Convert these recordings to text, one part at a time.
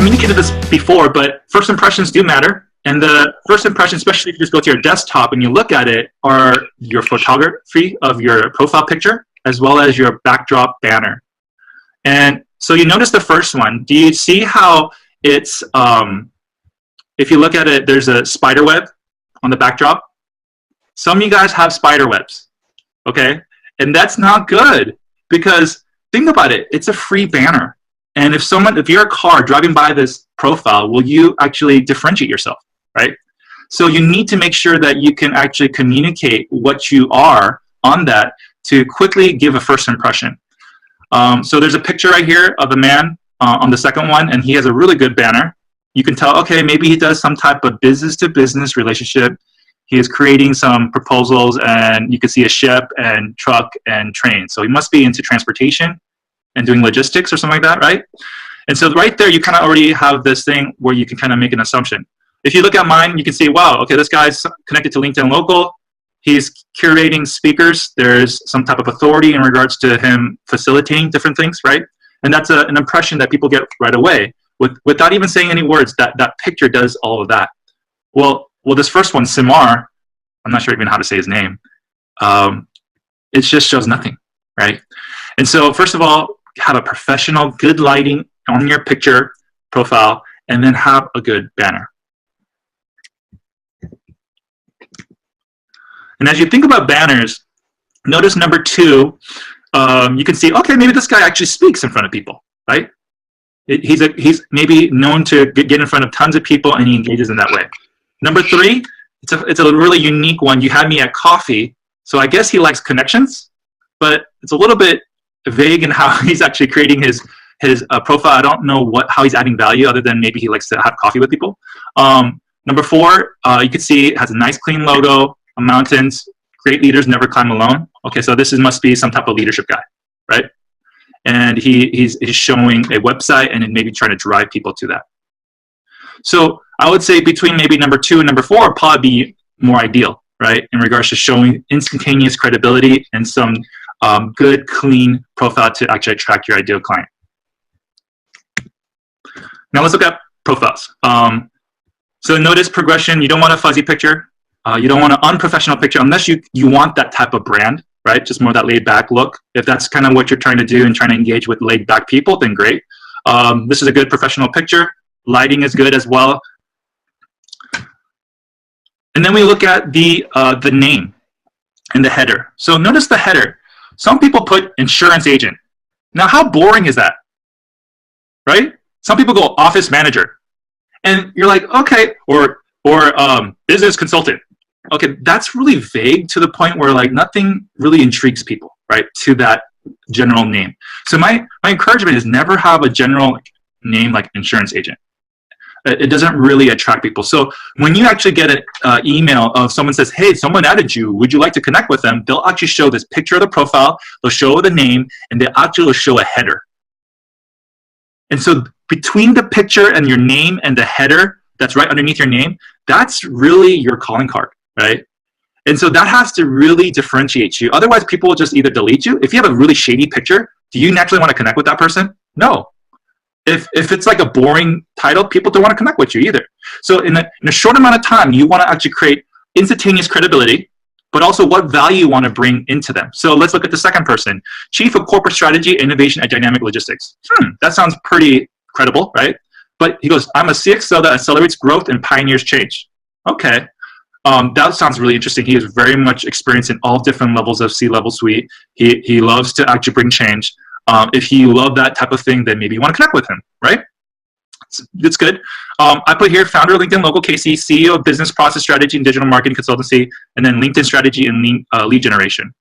communicated this before, but first impressions do matter. And the first impression, especially if you just go to your desktop and you look at it, are your photography of your profile picture, as well as your backdrop banner. And so you notice the first one. Do you see how it's, if you look at it, there's a spider web on the backdrop? Some of you guys have spider webs, okay? And that's not good, because think about it, it's a free banner. And if you're a car driving by this profile, will you actually differentiate yourself, right? So you need to make sure that you can actually communicate what you are on that to quickly give a first impression. So there's a picture right here of a man on the second one, and he has a really good banner. You can tell, okay, maybe he does some type of business-to-business relationship. He is creating some proposals, and you can see a ship and truck and train. So he must be into transportation and doing logistics or something like that, right? And so right there, you kind of already have this thing where you can kind of make an assumption. If you look at mine, you can see, wow, okay, this guy's connected to LinkedIn Local. He's curating speakers. There's some type of authority in regards to him facilitating different things, right? And that's an impression that people get right away. Without even saying any words, that picture does all of that. Well, this first one, Simar, I'm not sure even how to say his name. It just shows nothing, right? And so first of all, have a professional, good lighting on your picture profile, and then have a good banner. And as you think about banners, notice number 2, you can see, okay, maybe this guy actually speaks in front of people, right? He's maybe known to get in front of tons of people, and he engages in that way. Number 3, it's a really unique one. You had me at coffee, so I guess he likes connections, but it's a little bit vague in how he's actually creating his profile. I don't know how he's adding value, other than maybe he likes to have coffee with people. Number 4, you can see it has a nice clean logo, mountains, great leaders never climb alone. Okay, so this must be some type of leadership guy, right? And he's showing a website and maybe trying to drive people to that. So I would say between maybe number 2 and number 4 would probably be more ideal, right? In regards to showing instantaneous credibility and some good, clean profile to actually attract your ideal client. Now let's look at profiles. So notice progression. You don't want a fuzzy picture. You don't want an unprofessional picture unless you want that type of brand, right? Just more that laid back look. If that's kind of what you're trying to do and trying to engage with laid back people, then great. This is a good professional picture. Lighting is good as well. And then we look at the name and the header. So notice the header. Some people put insurance agent. Now, how boring is that, right? Some people go office manager. And you're like, okay, or business consultant. Okay, that's really vague to the point where like nothing really intrigues people, right, to that general name. So my encouragement is never have a general name like insurance agent. It doesn't really attract people. So when you actually get an email of someone says, hey, someone added you, would you like to connect with them? They'll actually show this picture of the profile, they'll show the name, and they actually will show a header. And so between the picture and your name and the header that's right underneath your name, that's really your calling card, right? And so that has to really differentiate you. Otherwise, people will just either delete you. If you have a really shady picture, do you naturally want to connect with that person? No. If it's like a boring title, people don't want to connect with you either. So in a short amount of time, you want to actually create instantaneous credibility, but also what value you want to bring into them. So let's look at the second person. Chief of Corporate Strategy, Innovation at Dynamic Logistics. That sounds pretty credible, right? But he goes, I'm a CXO that accelerates growth and pioneers change. Okay. That sounds really interesting. He is very much experienced in all different levels of C-level suite. He loves to actually bring change. If you love that type of thing, then maybe you want to connect with him, right? It's good. I put here, founder of LinkedIn Local KC, CEO of Business Process Strategy and Digital Marketing Consultancy, and then LinkedIn Strategy and lead generation.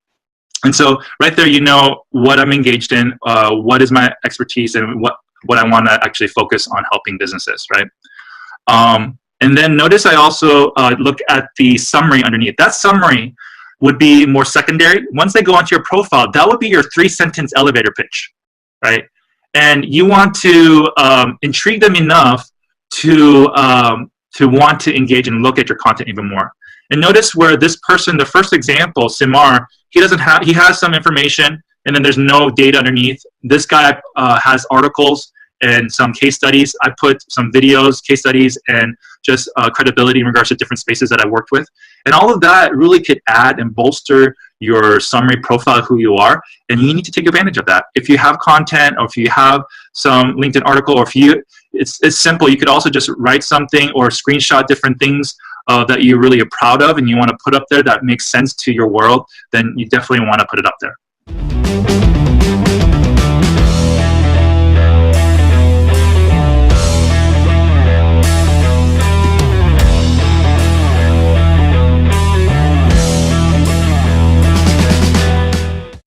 And so right there, you know what I'm engaged in, what is my expertise, and what I want to actually focus on helping businesses, right? And then notice I also look at the summary underneath. That summary would be more secondary. Once they go onto your profile, that would be your 3-sentence elevator pitch, right? And you want to intrigue them enough to want to engage and look at your content even more. And notice where this person, the first example, Simar, he has some information, and then there's no data underneath. This guy has articles, and some case studies. I put some videos, case studies, and just credibility in regards to different spaces that I worked with. And all of that really could add and bolster your summary profile of who you are, and you need to take advantage of that. If you have content, or if you have some LinkedIn article, or if you, it's simple. You could also just write something or screenshot different things that you really are proud of and you want to put up there that makes sense to your world, then you definitely want to put it up there.